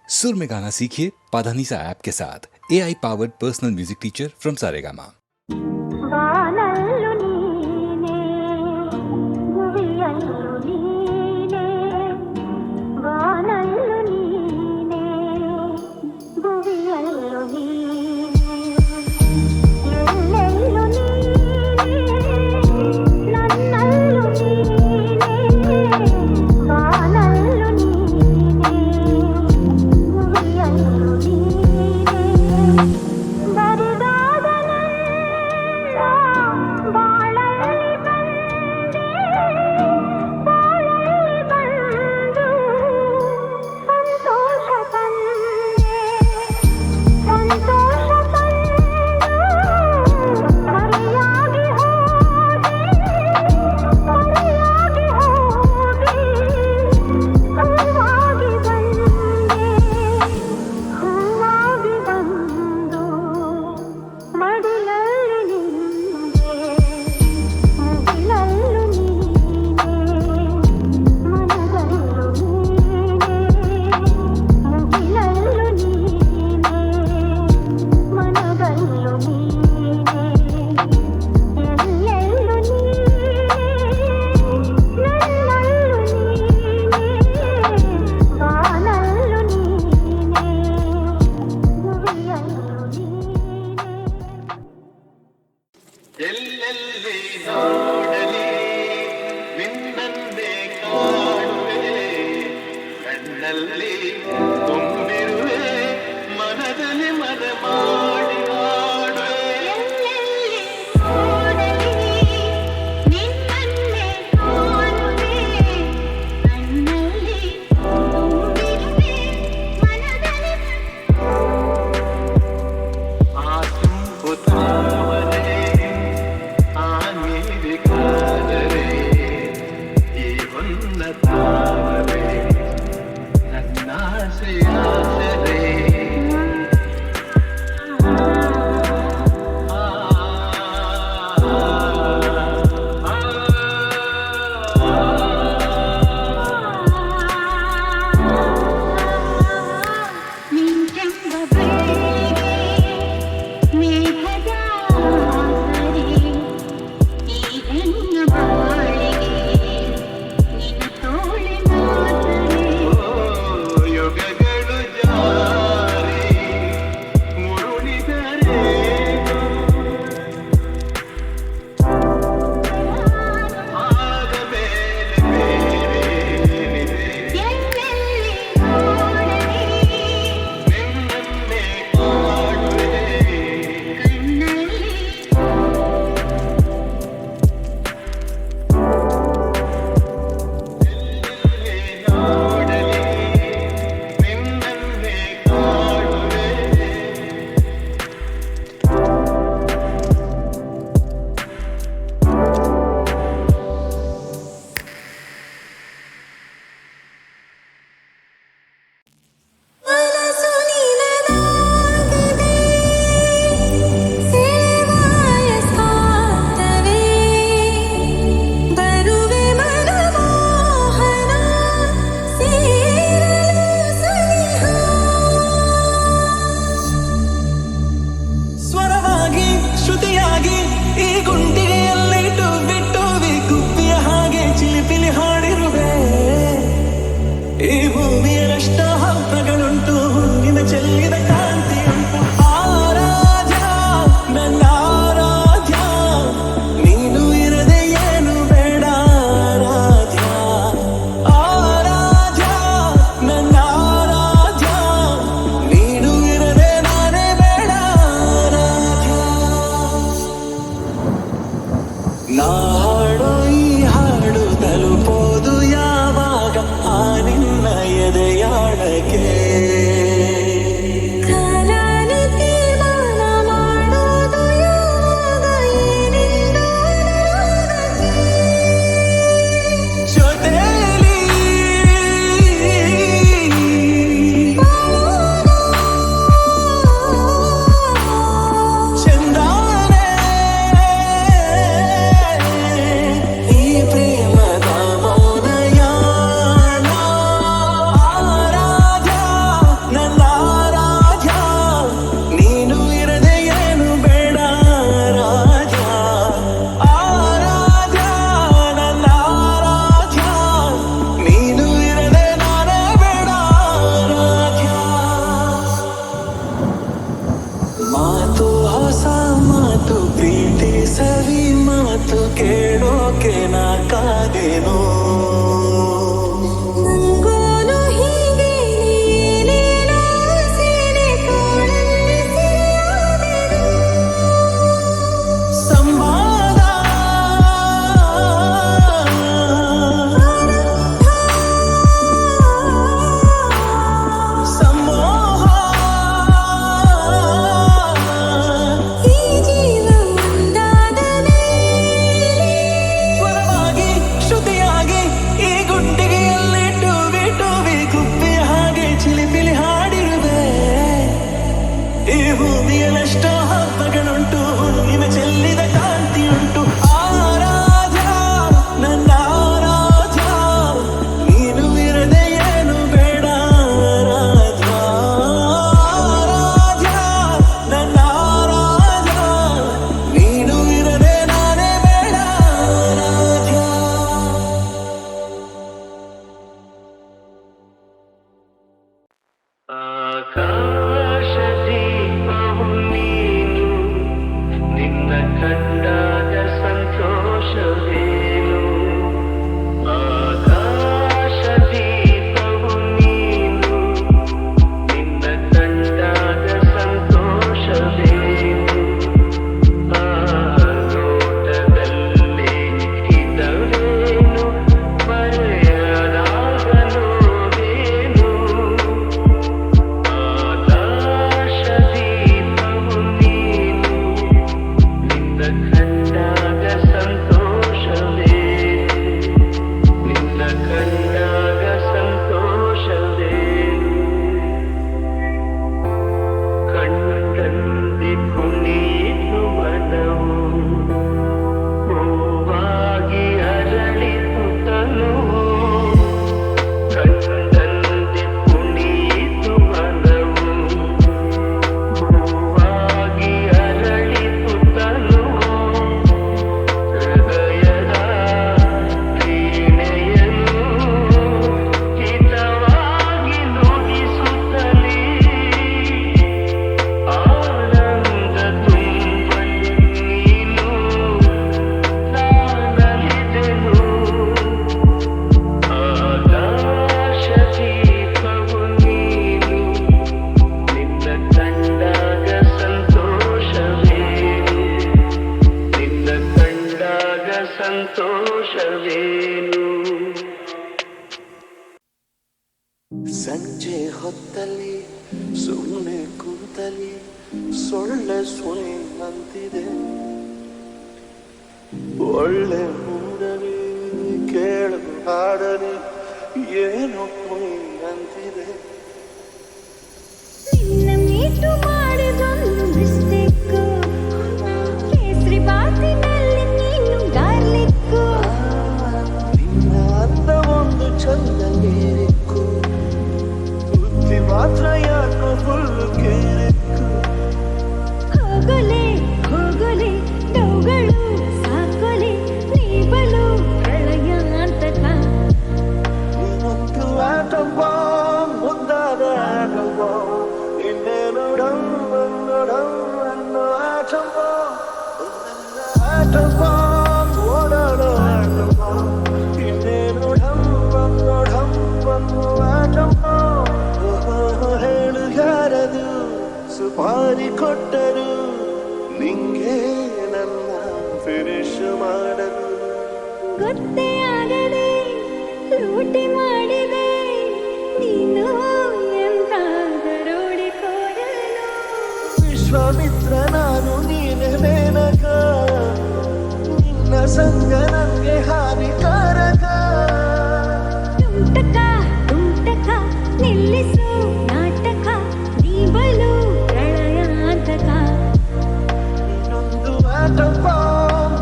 सुर में गाना सीखिए पाधानीसा ऐप के साथ AI powered personal music teacher from Saregama. ಎಲ್ಲೆಲ್ಲಿ ನೋಡಲಿ ನಿನ್ನನ್ನೇ ಕಾಣುವೆ, ಕಣ್ಣಲ್ಲಿ ತುಂಬಿರುವೆ, ಮನದಲ್ಲಿ ಮನ ಮಾಡಿ ಆಡುವೆ. ಎಲ್ಲೆಲ್ಲಿ ನೋಡಲಿ ನಿನ್ನನ್ನೇ ಕಾಣುವೆ, ಕಣ್ಣಲ್ಲಿ ತುಂಬಿರುವೆ, ಮನದಲ್ಲಿ ಆ ತುಂಬು ತಾವರೆ ಕಾದರೆ ಈ ಹೊನ್ನ ತಾವರೆ ನನ್ನಾಸೆಯಾದರೆ ನಿಂತೆಂಬ ಬೆಳ್ಳಿಗೆ ಮೇಘದ ಸರಿ ಈ ಹೆಣ್ಣ ಬಾಳಿಗೆ ನಿನ್ನ ತೋಳಿನ ಸರಿ. ಯುಗಗಳು ಆಕಾಶದೀಪವು ನೀನು ನಿನ್ನ ಕಂಡಾಗ ಸಂತೋಷವೇನು ಆಕಾಶದೀಪವು ನೀನು ನಿನ್ನ ಕಂಡಾಗ ಸಂತೋಷವೇನು ಆ ನೋಟದಲ್ಲಿ ಇದವೇನು ಮರೆಯಲಾಗ ನೋವೇನು ಆಕಾಶದೀಪವು ನೀನು ನಿನ್ನ ಕಂಡಾಗ ಸಂತೋಷವೇನು ನಿನ್ನ ಕಂಡಾಗ ಸಂತೋಷವೇನು ಕಣ್ಣಲ್ಲಿ ಕುಣಿತು ಮನವು ಹೂವಾಗಿ ಅರಳಿತು ತನುವು ಕಣ್ಣಲ್ಲಿ ಕುಣಿತು ಮನವು ಹೂವಾಗಿ ಅರಳಿತು ತನುವು ಹೃದಯದ ವೀಣೆಯನ್ನು ಹಿತವಾಗಿ ನುಡಿಸುತ್ತಲೇ ಆನಂದ ತುಂಬಲು ನೀನು ನಾನಲಿದೆನು ಆಕಾಶದೀಪವು ನೀನು ನಿನ್ನ ಕಂಡಾಗ ಸಂತೋಷವೇನು ನಿನ್ನ ಕಂಡಾಗ ಸಂತೋಷವೇನು ಸಂಜೆ ಹೊತ್ತಲ್ಲಿ ಸುಮ್ಮನೆ ಕೂತಲಿ ಸೊಳ್ಳೆ ಸುಳಿ ಅಂತಿದೆ ಒಳ್ಳೆ ಮೂಡಲಿ ಕೇಳು ಹಾಡಲಿ ಏನೋ ಕುಣಿ ಅಂತಿದೆ ನಿನ್ನ ಮೀಟು ಮಾಡಿದೊಂದು ಮಿಸ್ಟೇಕು ಕೇಸರಿ ಬಾತಿನಲ್ಲಿ ನೀನು ಗಾರ್ಲಿಕ್ಕು ನಿನ್ನ ಅಂದ ಒಂದು ಚಂದ ನೀರಿಕ್ಕು ಬುದ್ಧಿ ಮಾತ್ರ ಯಾಕೋ ಫುಲ್ ಕೇರಿಕ್ಕು ಹೋಗಲೆ ಹೋಗಲೆ ಡೌಗಳು ಸಾಕೊಲೆ ನೀಬಲು ಪ್ರಳಯಾಂತಕ ನೀನೊಂದು ಆಟವ ಮುದ್ದಾದ ಆಟವ ಇನ್ನೇನು ಡಮ್ಮನ್ನೋ ಆಟವ ಆಟವ ಓಡಾಡೋ ಆಟವ ಇನ್ನೇನು ಡಮ್ಮನ್ನೋ ಆಟವ ಹೇಳು ಯಾರದು ಸುಪಾರಿ ಕೊಟ್ಟರು ನಿಂಗೆ ನನ್ನ ಫಿನಿಶ್ ಮಾಡಲು ಗೊತ್ತೇ ಆಗದೆ ಲೂಟಿ ಮಾಡಿದೆ ನೀನು ಎಂತ ದರೋಡೆಕೋರನು ವಿಶ್ವಾಮಿತ್ರ ನಾನು ನೀನೆ ಮೇನಕ ನಿನ್ನ ಸಂಗ ನನಗೆ ಹಾನಿಕಾರಕ ತುಂಟಕ ನಿಲ್ಲಿಸು ನಾಟಕ ನೀಬಲು ಪ್ರಳಯಾಂತಕ ಇನ್ನೊಂದು ಆಟವ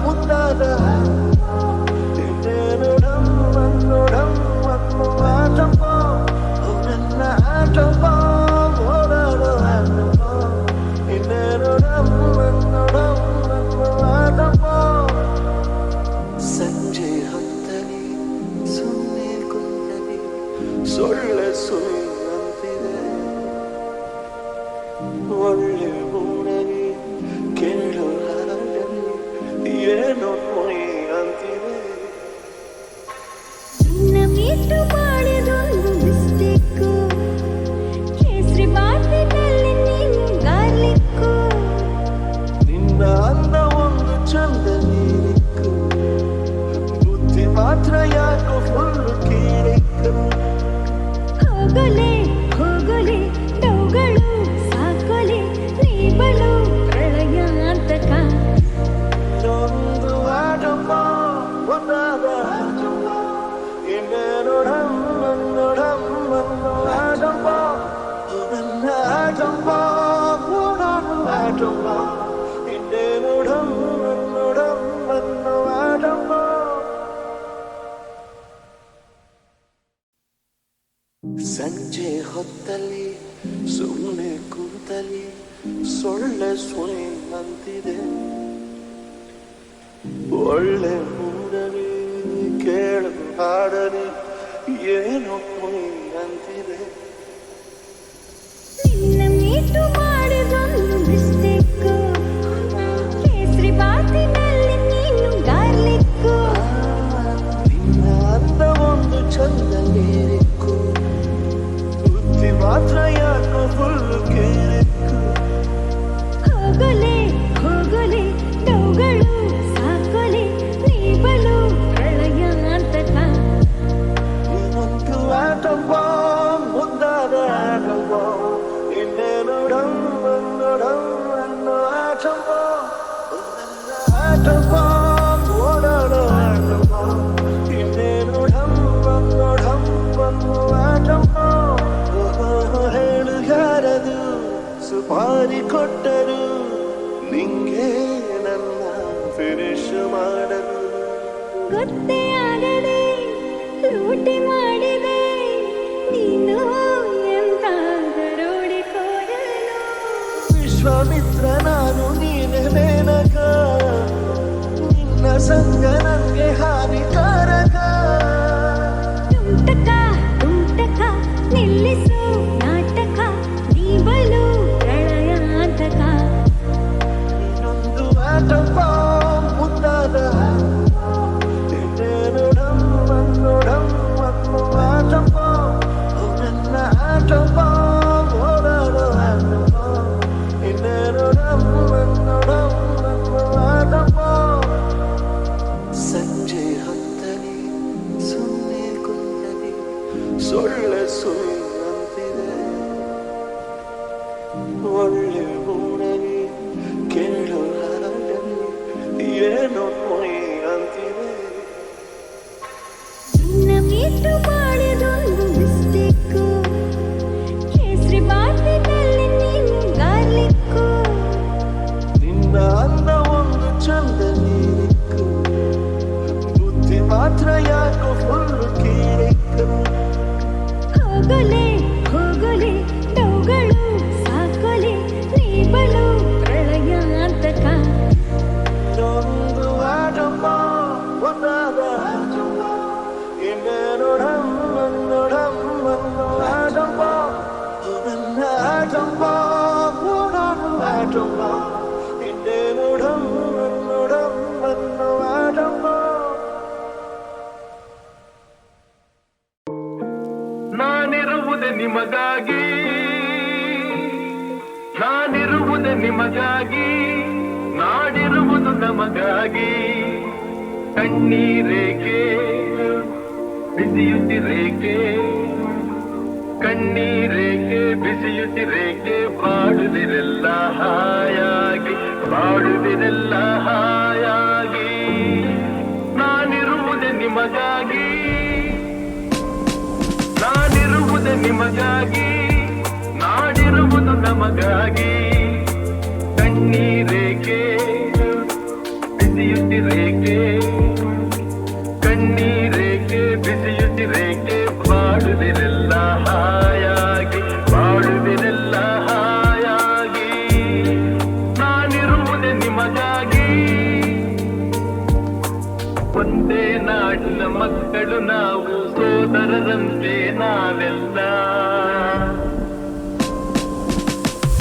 ಮುದ್ದಾದ ಇನ್ನೇನು ಡಮ್ಮನ್ನೋ ಆಟವ ನನ್ನ ಆಟವ ಓಡಾಡೋ ಆಟವ ಇನ್ನೇನು ಡಮ್ಮನ್ನೋ ಆಟವ ಸಂಜೆ ಹೊತ್ತಲಿ ಸುಮ್ಮನೆ ಕುಂತಲಿ ಸೊಳ್ಳೆ ಸುಳಿ ಅಂತಿದೆ ಒಳ್ಳೆ ಮೂಡಲಿ ಕೇಳು ಹಾಡಲಿ ಏನೋ ಕುಣಿ ಅಂತಿದೆ ನಿನ್ನ ಮೀಟು ಮಾಡಿದೊಂದು ಮಿಸ್ಟೇಕು ಕೇಸರಿ ಬಾತಿನಲ್ಲಿ ನೀನು ಗಾರ್ಲಿಕ್ಕು ನಿನ್ನ ಅಂದ ಒಂದು ಚಂದ ನೀರಿಕ್ಕು ಬುದ್ಧಿ ಮಾತ್ರ ಯಾಕೋ ಫುಲ್ ಕೀರಿಕ್ಕು ಹೋಗಲೆ ಹೋಗಲೆ ಡೌಗಳು ಸಾಕೊಲೆ ನೀಬಲು ಪ್ರಳಯಾಂತಕ ಇನ್ನೊಂದು ಆಟವ ಒಂದಾದ ಆಟವ ಇನ್ನೇನು ಡಮ್ಮನ್ನೋ ಆಟವ ನನ್ನ ಆಟವ ಓಡಾಡು ಆಟವ ಇನ್ನೇನು ಡಮ್ಮನ್ನೋ ಆಟವ ಸಂಜೆ ಹೊತ್ತಲ್ಲಿ ಸುಮ್ಮನೆ ಕೂತಲಿ ಸೊಳ್ಳೆ ಸುಳಿ ಅಂತಿದೆ ಒಳ್ಳೆ ಮೂಡಲಿ ಕೇಳು ಹಾಡಲಿ ಏನೋ ಕುಣಿ ಅಂತಿದೆ ಫುಲ್ ಕಿರಿಕು. ಹೋಗಲೆ ಹೋಗಲೆ ನೋಗಳು ಸಾಕೊಲೆ ನೀ ಬಲು ಪ್ರಳಯಾಂತಕ. ಇನ್ನೊಂದು ಆಟಂಬ ಮುಂದಾದ ಆಟಂಬ ಇನ್ನೇನು ಡಮ್ಮನ್ನು ಆಟಂಬ ಆಟಂಬ ಓಡಾಡ ಆಟಂಬ ಇನ್ನೇನು ಡಮ್ಮನ್ನು ಆಟಂಬ. ಹೇಳು ಯಾರದು ಸುಪಾರಿ ಕೊಟ್ಟರು ನಿಂಗೆ ನನ್ನ ಫಿನಿಶ್ ಮಾಡಲು. ಗೊತ್ತೇ ಆಗದೆ ಲೂಟಿ ಮಾಡಿದೆ ನೀನು ಎಂತ ದರೋಡೆಕೋರನು. ವಿಶ್ವಾಮಿತ್ರ ನಾನು ನೀನೆ ಮೇನಕ ನಿನ್ನ ಸಂಗ ನನಗೆ ಹಾನಿಕಾರಕ. ತುಂಟಕ ತುಂಟಕ ನಿಲ್ಲಿಸು ನಾಟಕ ನೀ ಬಲು ಪ್ರಳಯಾಂತಕ. ಇನ್ನೊಂದು ಆಟಂಬ ಮುಂದಾದ ಇನ್ನೇನು ಡಮ್ಮನ್ನು ಆಟಂಬ ನನ್ನ ಆಟಂಬ ಓಡಾಡ ಆಟಂಬ ಇನ್ನೇನು ಡಮ್ಮನ್ನು ಆಟಂಬ. ಸಂಜೆ ಹೊತ್ತಲಿ ಸುಮ್ಮನೆ ಕುಂತಲಿ ಸೊಳ್ಳೆ ಸುಮ್ಮಂತಿದೆ. ಒಳ್ಳೆ ಮೂಡಲಿ ಕೇಳು ಹಾಡಲಿ ಏನೋ ಮೊಯ್ ಅಂತಿದೆ. ನಿನ್ನ ಮೀಟು ಮಾಡಿದೊಂದು ಮಿಸ್ಟೇಕು ಕೇಸರಿ ಬಾಟಿನಲ್ಲಿ ನೀನು ಗಾರ್ಲಿಕ್ಕು. ನಿನ್ನ ಅನ್ನ ಒಂದು ಚಂದ ನೀರಿಕ್ಕು ಬುದ್ಧಿ ಮಾತ್ರ ಯಾಕೋ ಫುಲ್ ಕೀರಿಕ್ಕು. ಹೋಗಲೆ ಹೋಗಲೆ ನೋಗಳು ಸಾಕೊಲೆ ನೀ ಬಲು ಪ್ರಳಯಾಂತಕ. ಇನ್ನೊಂದು ಆಟಂಬ ಒಂದಾದ ಆಟಂಬ ಇನ್ನೇನು ಡಮ್ಮನ್ನು ಆಟಂಬ ನನ್ನ ಆಟಂಬ ಓಡಾಡು ಆಟಂಬ ಇನ್ನೇನು ಡಮ್ಮನ್ನು ಆಟಂಬ. ನಾನಿರುವುದೇ ನಿಮಗಾಗಿ, ನಾನಿರುವುದೇ ನಿಮಗಾಗಿ, ನಾಡಿರುವುದು ನಮಗಾಗಿ. ಕಣ್ಣೀರೇಕೆ ಬಿಸಿಯುತ್ತಿರೇಕೆ, ಕಣ್ಣೀರೇಕೆ ಬಿಸಿಯುತ್ತಿರೇಕೆ, ಬಾಡುವಿರೆಲ್ಲ ಹಾಯಾಗಿ, ಬಾಡುವಿರೆಲ್ಲ ಹಾಯಾಗಿ. ನಾನಿರುವುದೇ ನಿಮಗಾಗಿ, ನಾನಿರುವುದೇ ನಿಮಗಾಗಿ, ನಾಡಿರುವುದು ನಮಗಾಗಿ. ಕಣ್ಣೀರೇಕೆ ಬಿಸಿಯುತ್ತಿರೇಕೆ, ಕಣ್ಣೀರೇಕೆ ಬಿಸಿಯುತ್ತಿರೇಕೆ, ಬಾಡುವಿರೆಲ್ಲ ಹಾಯಾಗಿ, ಬಾಡುವಿರೆಲ್ಲ ಹಾಯಾಗಿ. ನಾನಿರುವುದೇ ನಿಮಗಾಗಿ. ಒಂದೇ ನಾಡಿನ ಮಕ್ಕಳು ನಾವು, ಸೋದರರಂತೆ ನಾವೆಲ್ಲ.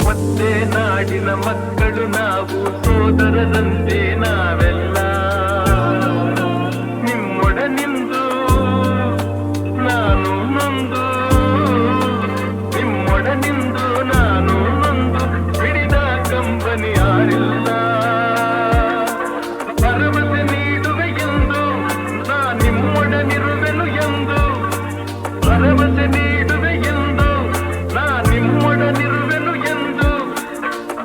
ಒಂದೇ ನಾಡಿನ ಮಕ್ಕಳು ನಾವು, ಸೋದರರಂತೆ ನಾವೆಲ್ಲ. ನಿಮ್ಮೊಡನಿಂದು ನಾನು ನೊಂದು, ನಿಮ್ಮೊಡನಿಂದು ನಾನು ನೊಂದು, ಹಿಡಿದ ಕಂಬನಿ ಯಾರಿಲ್ಲ. ಭರವಸೆ ನೀಡುವೆ ಎಂದು ನಾ ನಿಮ್ಮೊಡನಿರುವೆನು ಎಂದು, ಭರವಸೆ ನೀಡುವೆ ಎಂದು ನಾ ನಿಮ್ಮೊಡನಿರುವೆನು ಎಂದು.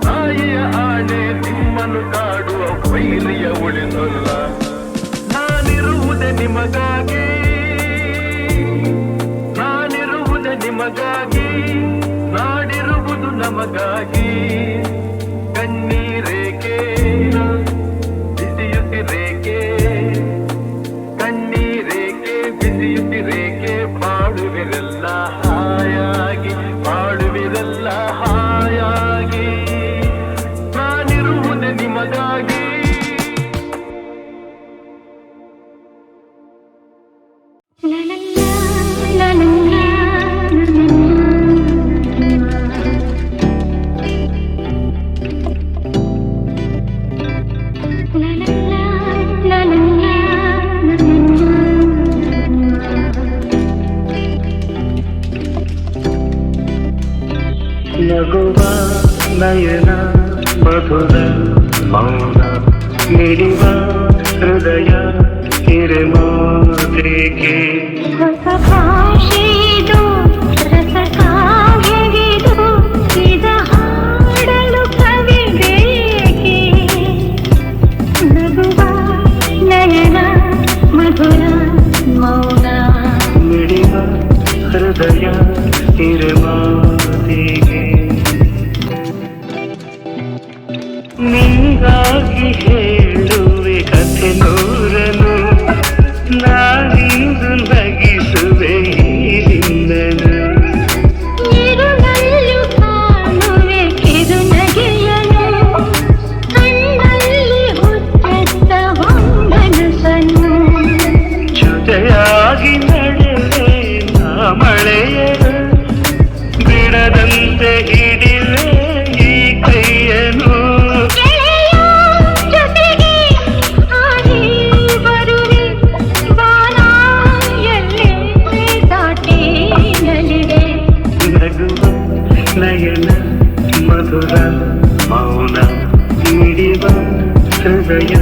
ತಾಯಿಯ ಆಣೆ ನಿಮ್ಮನ್ನು ಕಾಡುವ ವೈರಿಯ ಉಳಿಸಲ್ಲ. ನಾನಿರುವುದೇ ನಿಮಗಾಗಿ, ನಾನಿರುವುದೇ ನಿಮಗಾಗಿ, ನಾಡಿರುವುದು ನಮಗಾಗಿ. ಕಣ್ಣೀರೇಕೆ ಬಿಸಿಯುತ್ತಿರೇಕೆ, ಕಣ್ಣೀರೇಕೆ ಬಿಸಿಯುತ್ತಿರೇಕೆ, ಬಾಡುವಿರೆಲ್ಲ ಹಾಯಾಗಿ, ಬಾಡುವಿರೆಲ್ಲ ಹಾಯಾಗಿ. ನಾನಿರುವುದೇ ನಿಮಗಾಗಿ. ನಗುವ ನಯನ ಮಧುರ ಮೌನ ಮಿಡಿವ ಹೃದಯ ಹಿರಿಮಾತೆಗೆ ಹೊಸ ಭಾಷೆದು ರಸ ಕಾವ್ಯವಿದು ಇದ ಹಾಡಲು ಕವಿ ಬೇಕೆ ನಗುವ ನಯನ ಮಧುರ ಮೌನ ಮಿಡಿವ ಹೃದಯ ಹಿರಿಮಾತೆಗೆ ನಿಂಗಾಗಿ ಹೇಳುವೆ ಕಥೆ ನೂರನು ನಾನಿಂದು ನಗಿಸುವೆ ಹಿಂದನು ನೀರುನಲ್ಲೂ ಕಾಣುವೆ ಕಿರು ನಗೆಯನು ಕಣ್ಣಲ್ಲಿ ಹುಚ್ಚೆತ್ತ ಹೊಂಗನಸನ್ನು ಜೊತೆಯಾಗಿ ನಡೆವೆ ನಾ ಮಳೆಯನು ಬಿಡದಂತೆ ಹಿಡಿವೆ ಈ ಕೈಯನು ಗೆಳೆಯ ಜೊತೆಗೆ ಹಾಡಿ ಬರುವೆ ಬಾನ ಎಲ್ಲೇ ದಾಟಿ ನಲಿವೆ ನಗುವ ನಯನ ಮಧುರ ಮೌನ ಮಿಡಿವ ಹೃದಯ